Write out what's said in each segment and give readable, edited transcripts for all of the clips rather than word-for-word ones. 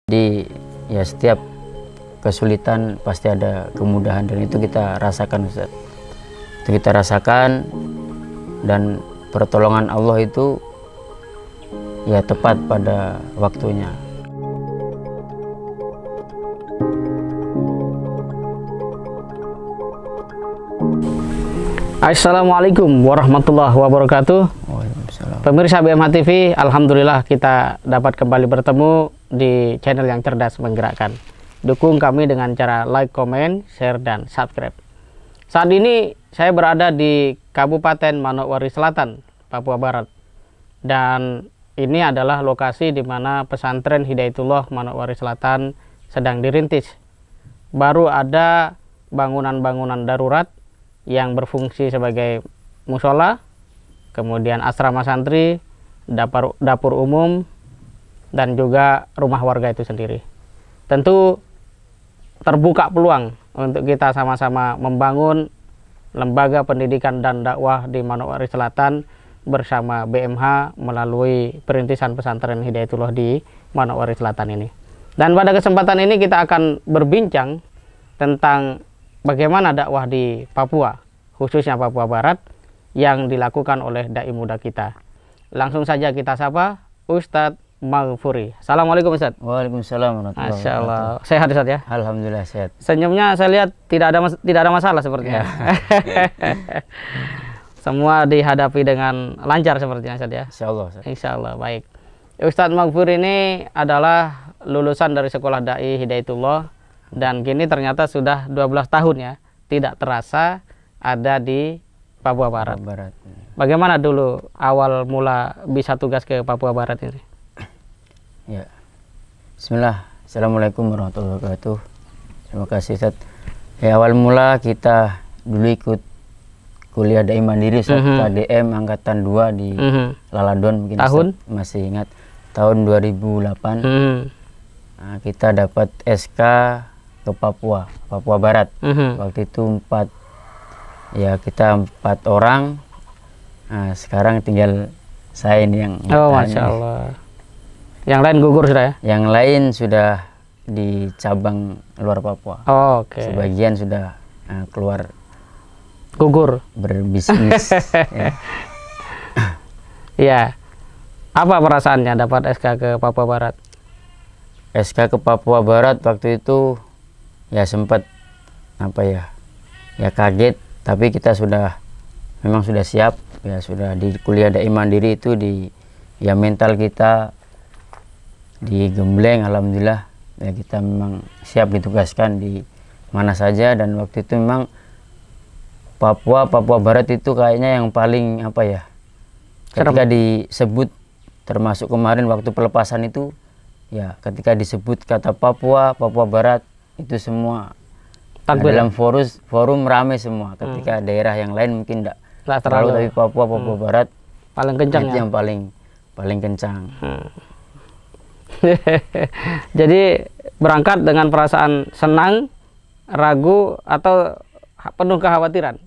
Jadi ya setiap kesulitan pasti ada kemudahan, dan itu kita rasakan, Ustaz. Itu kita rasakan, dan pertolongan Allah itu ya tepat pada waktunya. Assalamualaikum warahmatullahi wabarakatuh. Waalaikumsalam. Pemirsa BMH TV, alhamdulillah kita dapat kembali bertemu di channel yang cerdas menggerakkan. Dukung kami dengan cara like, comment, share, dan subscribe. Saat ini saya berada di Kabupaten Manokwari Selatan, Papua Barat. Dan ini adalah lokasi di mana pesantren Hidayatullah Manokwari Selatan sedang dirintis. Baru ada bangunan-bangunan darurat yang berfungsi sebagai musola, kemudian asrama santri, dapur umum, dan juga rumah warga itu sendiri. Tentu terbuka peluang untuk kita sama-sama membangun lembaga pendidikan dan dakwah di Manokwari Selatan bersama BMH melalui perintisan pesantren Hidayatullah di Manokwari Selatan ini. Dan pada kesempatan ini kita akan berbincang tentang bagaimana dakwah di Papua, khususnya Papua Barat, yang dilakukan oleh dai muda kita. Langsung saja kita sapa Ustadz Maghfuri. Assalamualaikum Ustadz. Waalaikumsalam warahmatullahi Masya Allah. wabarakatuh. Sehat Ustadz ya? Alhamdulillah sehat. Senyumnya saya lihat tidak ada masalah sepertinya. Semua dihadapi dengan lancar sepertinya Ustadz ya? Insya Allah, Ustaz. Insya Allah, baik. Ustadz Maghfuri ini adalah lulusan dari sekolah dai Hidayatullah, dan kini ternyata sudah 12 tahun ya, tidak terasa ada di Papua Barat. Papua Barat. Bagaimana dulu awal mula bisa tugas ke Papua Barat ini? Ya. Bismillah. Assalamualaikum warahmatullahi wabarakatuh. Terima kasih, Ustaz. Ya, awal mula kita dulu ikut kuliah dai mandiri, Ustaz. KDM angkatan 2 di Laladon, mungkin Tahun? Ustaz masih ingat, tahun 2008. Nah, kita dapat SK ke Papua Barat. Waktu itu kita 4 orang. Nah, sekarang tinggal saya ini yang Oh, Masya Allah. Yang lain gugur sudah ya? Yang lain sudah di cabang luar Papua. Oh, oke. Sebagian sudah keluar Gugur. berbisnis. Ya. Iya. Apa perasaannya dapat SK ke Papua Barat? SK ke Papua Barat waktu itu ya sempat ya kaget, tapi kita memang sudah siap ya, sudah di kuliah dai mandiri itu ya mental kita digembleng, alhamdulillah ya, kita memang siap ditugaskan di mana saja. Dan waktu itu memang Papua Barat itu kayaknya yang paling ketika disebut, termasuk kemarin waktu pelepasan itu ya, ketika disebut kata Papua Barat itu semua dalam forum ramai semua. Ketika daerah yang lain mungkin tidak terlalu, tapi Papua Barat paling kencang itu ya? yang paling kencang. Jadi berangkat dengan perasaan senang, ragu, atau penuh kekhawatiran?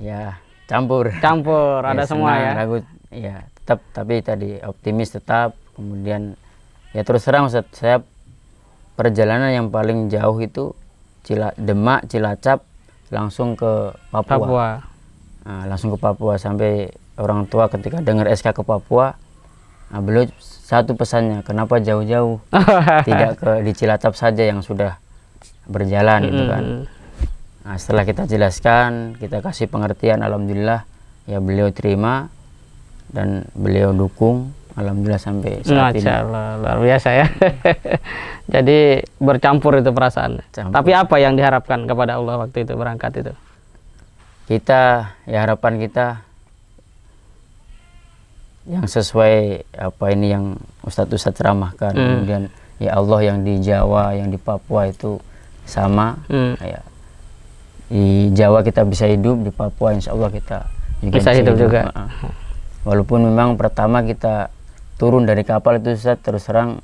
Ya, campur Ada ya, semua senang, ya? ragu ya tetap, tapi tadi optimis tetap. Kemudian ya terus terang Ustaz, saya perjalanan yang paling jauh itu Demak, Cilacap, langsung ke Papua. Nah, langsung ke Papua, sampai orang tua ketika dengar SK ke Papua, beliau satu pesannya, kenapa jauh-jauh, tidak di Cilacap saja yang sudah berjalan gitu kan. Nah, setelah kita jelaskan, kita kasih pengertian, alhamdulillah ya beliau terima dan beliau dukung, alhamdulillah sampai saat ini. Masya Allah, luar biasa ya. Jadi bercampur itu perasaan. Tapi apa yang diharapkan kepada Allah waktu itu berangkat itu? Harapan kita yang sesuai yang Ustadz ceramahkan. Kemudian ya Allah yang di Jawa, yang di Papua itu sama. Ya, di Jawa kita bisa hidup, di Papua insya Allah kita juga bisa hidup juga. Walaupun memang pertama kita turun dari kapal itu Ustadz, terus terang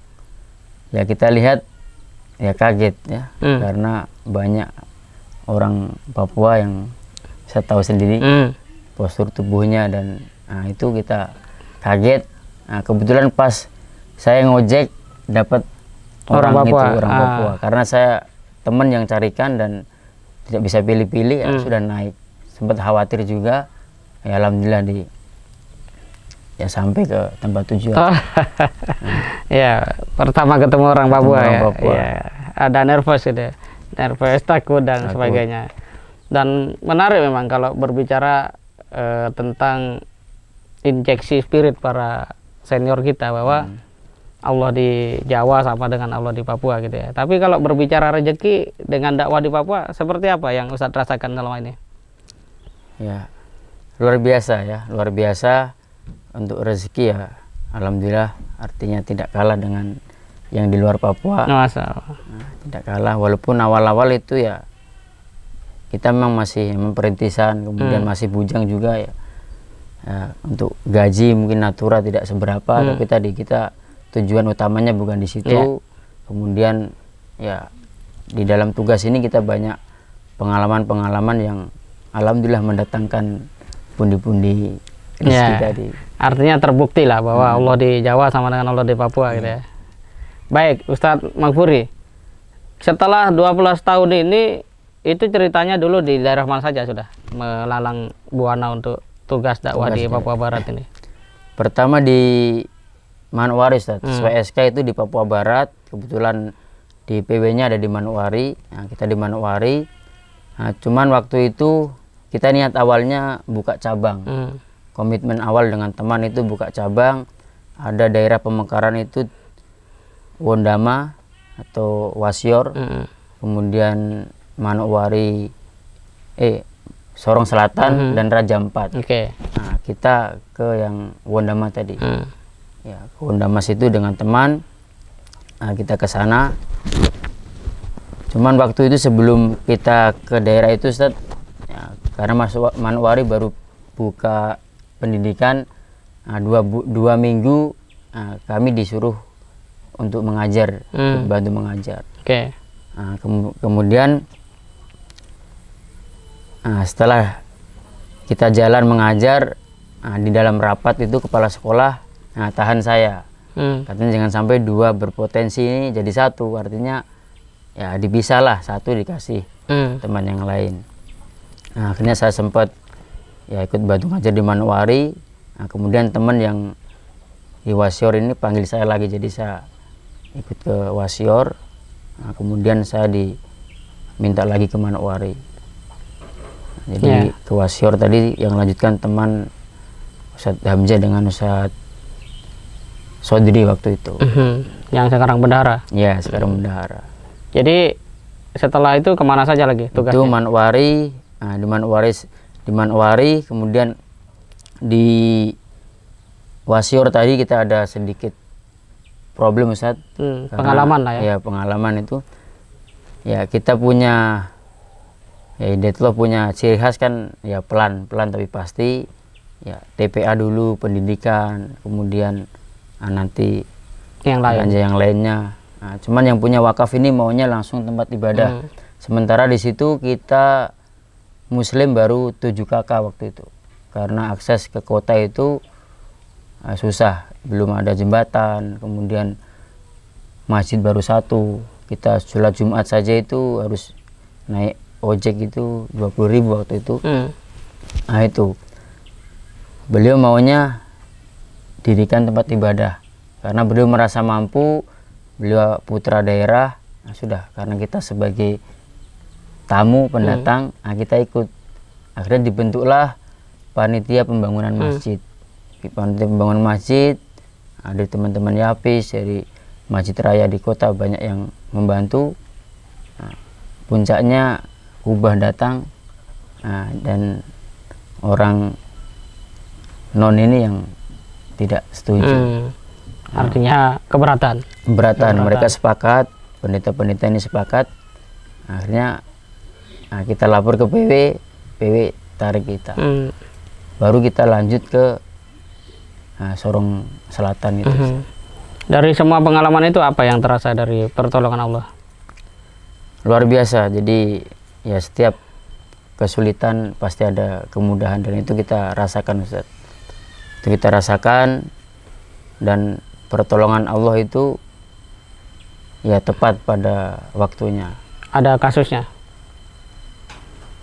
ya kita lihat ya kaget ya, karena banyak orang Papua yang saya tahu sendiri postur tubuhnya, dan itu kita kaget. Nah, kebetulan pas saya ngojek dapat Orang orang itu Papua. orang Papua, karena saya teman yang carikan dan tidak bisa pilih-pilih, ya sudah naik. Sempat khawatir juga, ya alhamdulillah ya sampai ke tempat tujuan. Ya, pertama ketemu orang Papua, orang ya. Papua. Ya, ada nervous gitu, nervous, takut dan sebagainya. Dan menarik memang kalau berbicara tentang injeksi spirit para senior kita, bahwa Allah di Jawa sama dengan Allah di Papua gitu ya. Tapi kalau berbicara rezeki dengan dakwah di Papua, seperti apa yang Ustadz rasakan selama ini? Ya, luar biasa ya, luar biasa. Untuk rezeki ya alhamdulillah, artinya tidak kalah dengan yang di luar Papua. Tidak kalah, walaupun awal-awal itu ya kita memang masih memperintisan, kemudian masih bujang juga ya. Untuk gaji mungkin natura tidak seberapa, tapi tadi kita tujuan utamanya bukan di situ. Kemudian ya di dalam tugas ini kita banyak pengalaman-pengalaman yang alhamdulillah mendatangkan pundi-pundi rezeki tadi. Artinya terbukti lah bahwa Allah di Jawa sama dengan Allah di Papua gitu ya. Baik, Ustadz Maghfuri, setelah 12 tahun ini, itu ceritanya dulu di daerah mana saja sudah melalang buana untuk tugas dakwah di Papua Barat ini? Pertama di Manokwari, sesuai SK itu di Papua Barat. Kebetulan di PW-nya ada di Manokwari. Nah, kita di Manokwari. Nah, cuman waktu itu kita niat awalnya buka cabang. Komitmen awal dengan teman itu buka cabang. Ada daerah pemekaran itu Wondama atau Wasior, kemudian Manokwari, Sorong Selatan dan Raja Ampat. Nah, kita ke yang Wondama tadi. Ya, ke Wondama situ dengan teman. Nah, kita ke sana. Cuman waktu itu sebelum kita ke daerah itu, Ustaz, ya, karena masuk Manokwari baru buka pendidikan, dua minggu kami disuruh untuk mengajar, untuk bantu mengajar. Nah, kemudian setelah kita jalan mengajar, di dalam rapat itu kepala sekolah tahan saya, katanya jangan sampai dua berpotensi ini jadi satu, artinya ya dipisah lah, satu dikasih teman yang lain. Nah, akhirnya saya sempat ya ikut bantu ngajar di Manokwari. Nah, kemudian teman yang di Wasior ini panggil saya lagi, jadi saya ikut ke Wasior. Nah, kemudian saya diminta lagi ke Manokwari. Jadi ke Wasior tadi yang lanjutkan teman Ustadz Hamzah dengan Ustadz Sodri waktu itu. Yang sekarang bendahara? Ya, sekarang bendahara. Jadi setelah itu kemana saja lagi tugasnya? Itu Manokwari. Nah, di Manokwari, kemudian di Wasior tadi kita ada sedikit problem, Ustaz. Pengalaman lah ya. Ya, pengalaman itu. Ya, kita punya, ya Hidayatullah punya ciri khas kan, ya pelan-pelan tapi pasti. Ya, TPA dulu, pendidikan, kemudian nanti yang lainnya. Nah, cuman yang punya wakaf ini maunya langsung tempat ibadah. Sementara di situ kita Muslim baru 7 kakak waktu itu, karena akses ke kota itu susah, belum ada jembatan, kemudian masjid baru satu, kita sholat Jumat saja itu harus naik ojek itu 20.000 waktu itu. Nah, itu beliau maunya dirikan tempat ibadah karena beliau merasa mampu, beliau putra daerah. Nah, sudah, karena kita sebagai tamu pendatang, kita ikut. Akhirnya dibentuklah panitia pembangunan masjid. Panitia pembangunan masjid, ada teman-teman Yapis dari Masjid Raya di kota banyak yang membantu. Nah, puncaknya Kubah datang, dan orang non ini yang tidak setuju. Artinya keberatan. Mereka sepakat, pendeta-pendeta ini sepakat. Akhirnya kita lapor ke PW tarik kita. Baru kita lanjut ke Sorong Selatan itu. Dari semua pengalaman itu apa yang terasa dari pertolongan Allah? Luar biasa. Jadi ya setiap kesulitan pasti ada kemudahan, dan itu kita rasakan, Ustaz. Itu kita rasakan, dan pertolongan Allah itu ya tepat pada waktunya. Ada kasusnya?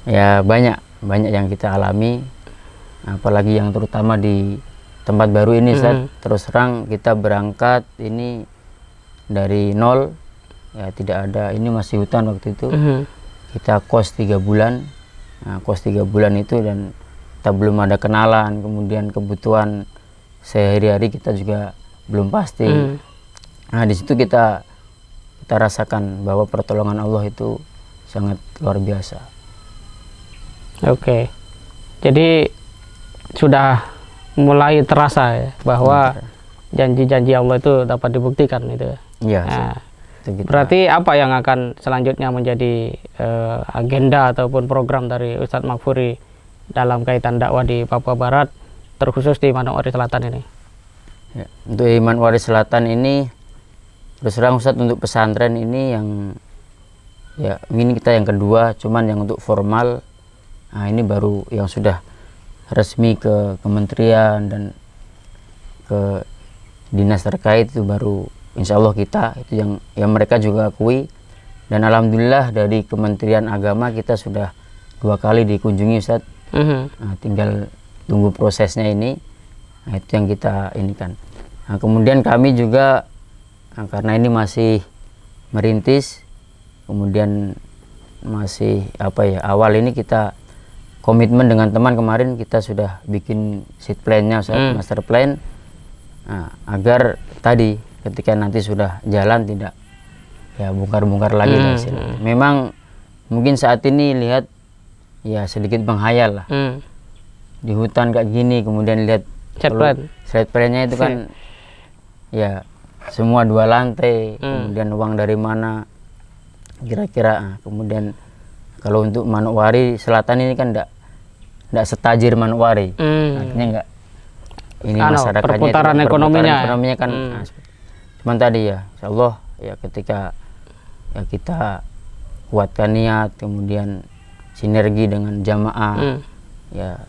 Ya banyak yang kita alami, apalagi yang terutama di tempat baru ini. Terus terang kita berangkat ini dari nol, ya tidak ada, ini masih hutan waktu itu. Kita kos 3 bulan. Nah, kos 3 bulan itu dan kita belum ada kenalan, kemudian kebutuhan sehari-hari kita juga belum pasti. Nah, di situ kita rasakan bahwa pertolongan Allah itu sangat luar biasa. Oke. Jadi sudah mulai terasa ya bahwa janji-janji Allah itu dapat dibuktikan itu. Iya. Nah, berarti apa yang akan selanjutnya menjadi agenda ataupun program dari Ustadz Maghfuri dalam kaitan dakwah di Papua Barat, terkhusus di Manokwari Selatan ini? Ya, untuk di Manokwari Selatan ini, terus terang Ustadz, untuk pesantren ini yang ya ini kita yang kedua, cuman yang untuk formal, nah ini baru yang sudah resmi ke kementerian dan ke dinas terkait, itu baru insya Allah kita, itu yang mereka juga akui. Dan alhamdulillah dari Kementerian Agama kita sudah 2 kali dikunjungi Ustadz. Nah, tinggal tunggu prosesnya ini. Nah, itu yang kita ini kan. Nah, kemudian kami juga karena ini masih merintis, kemudian masih awal ini kita komitmen dengan teman kemarin, kita sudah bikin seed plan-nya Ustadz, master plan. Nah, agar tadi ketika nanti sudah jalan tidak ya bongkar-bongkar lagi. Memang mungkin saat ini lihat ya sedikit menghayal lah, di hutan kayak gini, kemudian lihat slide plan-nya itu kan ya semua 2 lantai, kemudian uang dari mana kira-kira. Kemudian kalau untuk Manokwari Selatan ini kan enggak setajir Manokwari, artinya enggak ini masyarakatnya perputaran ekonominya kan. Cuman tadi ya insya Allah ya ketika ya kita kuatkan niat, kemudian sinergi dengan jamaah, ya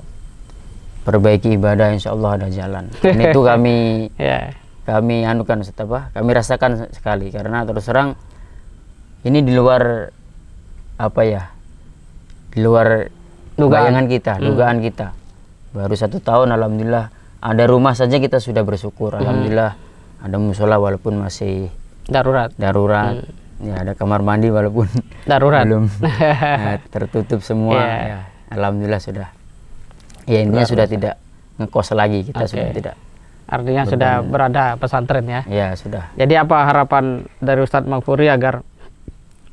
perbaiki ibadah, insya Allah ada jalan. Dan itu kami kami anukan kami rasakan sekali, karena terus terang ini di luar di luar bayangan kita, dugaan kita. Baru 1 tahun alhamdulillah ada rumah saja kita sudah bersyukur. Alhamdulillah ada musola walaupun masih darurat. Ya ada kamar mandi walaupun darurat belum tertutup semua. Ya, alhamdulillah sudah. Ya intinya sudah tidak ngekos lagi, kita sudah tidak. Artinya sudah berada pesantren ya? Ya sudah. Jadi apa harapan dari Ustadz Maghfuri agar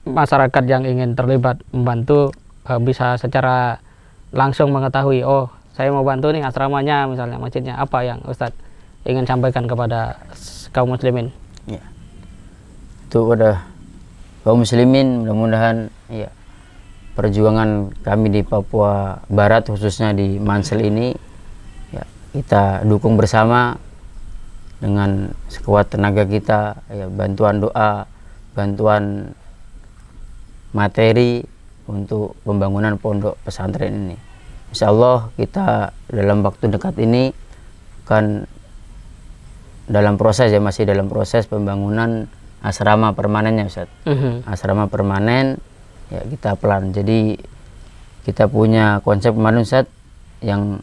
masyarakat yang ingin terlibat membantu bisa secara langsung mengetahui, oh saya mau bantu nih asramanya misalnya, masjidnya, apa yang Ustadz ingin sampaikan kepada kaum muslimin? Ya, itu pada kaum muslimin, mudah-mudahan ya perjuangan kami di Papua Barat khususnya di Mansel ini ya kita dukung bersama dengan sekuat tenaga kita, ya bantuan doa, bantuan materi untuk pembangunan pondok pesantren ini. Insya Allah kita dalam waktu dekat ini kan dalam proses ya, masih dalam proses pembangunan asrama permanennya Ustaz. Asrama permanen ya kita pelan. Jadi kita punya konsep kemarin Ustaz, yang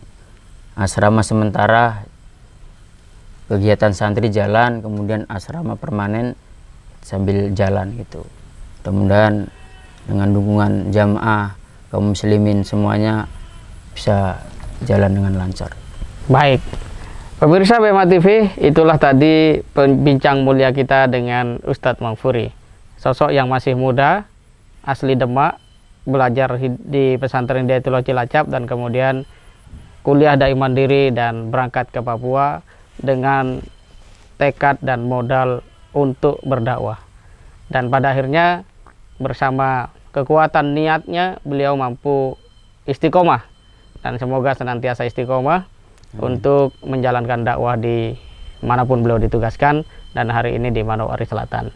asrama sementara kegiatan santri jalan, kemudian asrama permanen sambil jalan gitu. Mudah-mudahan dengan dukungan jamaah kaum muslimin semuanya bisa jalan dengan lancar. Baik. Pemirsa BEMA TV, itulah tadi pembincang mulia kita dengan Ustadz Maghfuri. Sosok yang masih muda, asli Demak, belajar di pesantren Hidayatullah Cilacap, dan kemudian kuliah dai mandiri dan berangkat ke Papua dengan tekad dan modal untuk berdakwah. Dan pada akhirnya bersama kekuatan niatnya beliau mampu istiqomah, dan semoga senantiasa istiqomah untuk menjalankan dakwah di manapun beliau ditugaskan, dan hari ini di Manokwari Selatan.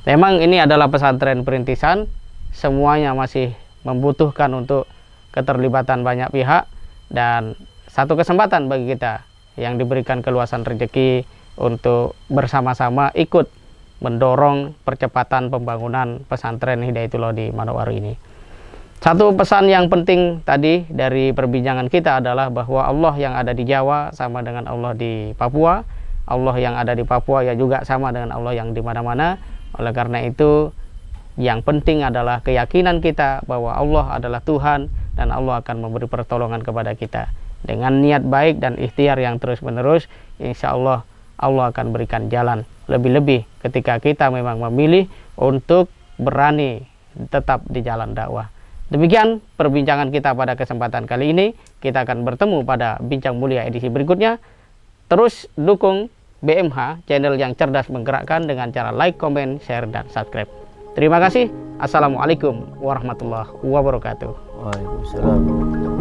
Memang ini adalah pesantren perintisan, semuanya masih membutuhkan untuk keterlibatan banyak pihak, dan satu kesempatan bagi kita yang diberikan keluasan rezeki untuk bersama-sama ikut mendorong percepatan pembangunan pesantren Hidayatullah di Manowari ini. Satu pesan yang penting tadi dari perbincangan kita adalah bahwa Allah yang ada di Jawa sama dengan Allah di Papua. Allah yang ada di Papua ya juga sama dengan Allah yang di mana-mana. Oleh karena itu, yang penting adalah keyakinan kita bahwa Allah adalah Tuhan dan Allah akan memberi pertolongan kepada kita. Dengan niat baik dan ikhtiar yang terus-menerus, insya Allah Allah akan berikan jalan. Lebih-lebih ketika kita memang memilih untuk berani tetap di jalan dakwah. Demikian perbincangan kita pada kesempatan kali ini. Kita akan bertemu pada Bincang Mulia edisi berikutnya. Terus dukung BMH, channel yang cerdas menggerakkan, dengan cara like, comment, share, dan subscribe. Terima kasih. Assalamualaikum warahmatullahi wabarakatuh. Waalaikumsalam.